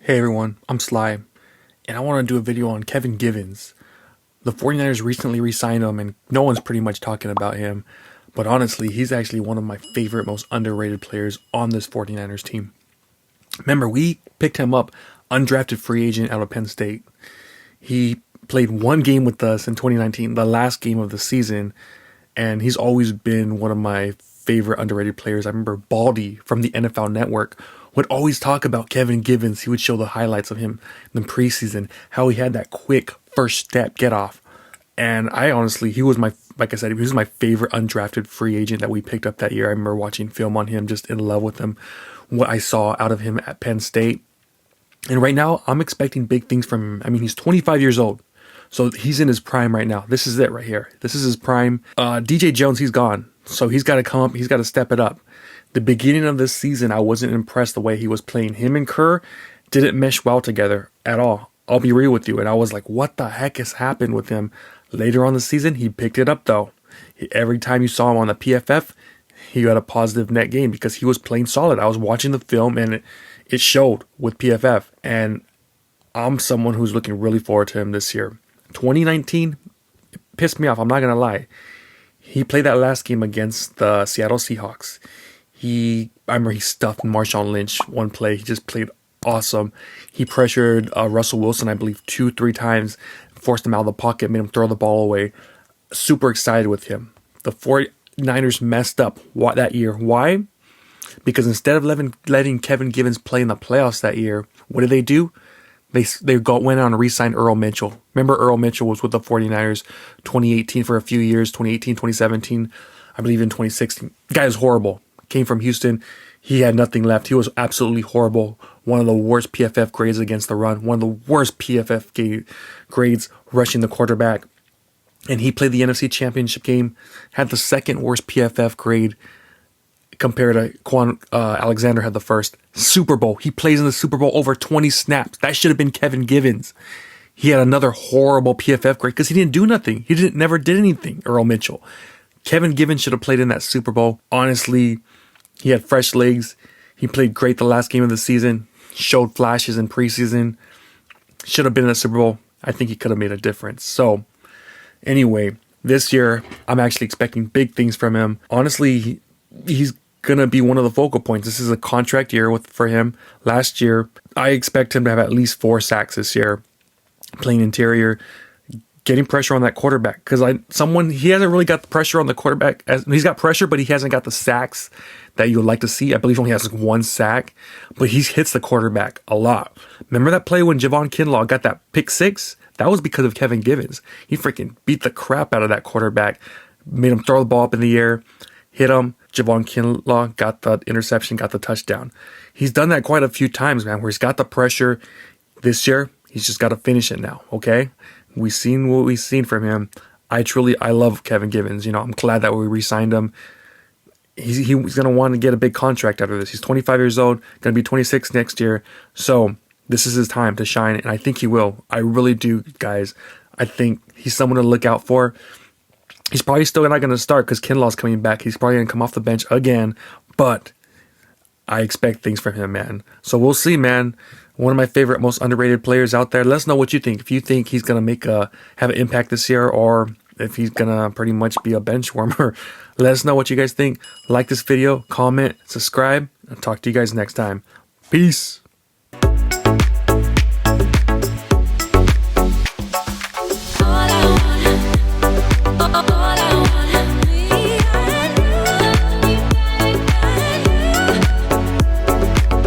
Hey everyone, I'm Sly, and I want to do a video on Kevin Givens. The 49ers recently re-signed him, and no one's pretty much talking about him. But honestly, he's actually one of my favorite, most underrated players on this 49ers team. Remember, we picked him up, undrafted free agent out of Penn State. He played one game with us in 2019, the last game of the season, and he's always been one of my favorite underrated players. I remember Baldy from the NFL Network would always talk about Kevin Givens. He would show the highlights of him in the preseason, how he had that quick first step get off. And I honestly, he was like I said, he was my favorite undrafted free agent that we picked up that year. I remember watching film on him, just in love with him, what I saw out of him at Penn State. And right now, I'm expecting big things from him. I mean, he's 25 years old. So he's in his prime right now. This is it right here. This is his prime. DJ Jones, he's gone. So he's got to come up. He's got to step it up. The beginning of this season, I wasn't impressed the way he was playing. Him and Kerr didn't mesh well together at all. I'll be real with you. And I was like, what the heck has happened with him? Later on the season, he picked it up though. Every time you saw him on the PFF, he got a positive net gain because he was playing solid. I was watching the film and it showed with PFF. And I'm someone who's looking really forward to him this year. 2019 pissed me off. I'm not going to lie. He played that last game against the Seattle Seahawks. I remember he stuffed Marshawn Lynch one play. He just played awesome. He pressured Russell Wilson, I believe, 2-3 times, forced him out of the pocket, made him throw the ball away. Super excited with him. The 49ers messed up that year. Why? Because instead of letting Kevin Givens play in the playoffs that year, what did they do? They went on and re-signed Earl Mitchell. Remember, Earl Mitchell was with the 49ers 2018 for a few years, 2018, 2017, I believe in 2016. The guy is horrible. Came from Houston. He had nothing left. He was absolutely horrible. One of the worst PFF grades against the run. One of the worst PFF grades rushing the quarterback. And he played the NFC Championship game. Had the second worst PFF grade compared to Quan Alexander had the first. Super Bowl. He plays in the Super Bowl over 20 snaps. That should have been Kevin Givens. He had another horrible PFF grade because he didn't do nothing. He never did anything, Earl Mitchell. Kevin Givens should have played in that Super Bowl. Honestly, he had fresh legs. He played great the last game of the season. Showed flashes in preseason. Should have been in the Super Bowl. I think he could have made a difference. So, anyway, this year, I'm actually expecting big things from him. Honestly, he's going to be one of the focal points. This is a contract year for him. Last year, I expect him to have at least 4 sacks this year. Playing interior, getting pressure on that quarterback. Because he hasn't really got the pressure on the quarterback. He's got pressure, but he hasn't got the sacks that you would like to see. I believe he only has like 1 sack, but he hits the quarterback a lot. Remember that play when Javon Kinlaw got that pick 6? That was because of Kevin Givens. He freaking beat the crap out of that quarterback, made him throw the ball up in the air, hit him. Javon Kinlaw got the interception, got the touchdown. He's done that quite a few times, man, where he's got the pressure. This year, he's just got to finish it now, okay? We've seen what we've seen from him. I love Kevin Givens. I'm glad that we re-signed him. He's going to want to get a big contract out of this. He's 25 years old, going to be 26 next year. So this is his time to shine, and I think he will. I really do, guys. I think he's someone to look out for. He's probably still not going to start because Kinlaw's coming back. He's probably going to come off the bench again, but I expect things from him, man. So we'll see, man. One of my favorite, most underrated players out there. Let us know what you think. If you think he's going to have an impact this year, or if he's going to pretty much be a bench warmer, let us know what you guys think. Like this video, comment, subscribe. I'll talk to you guys next time. Peace.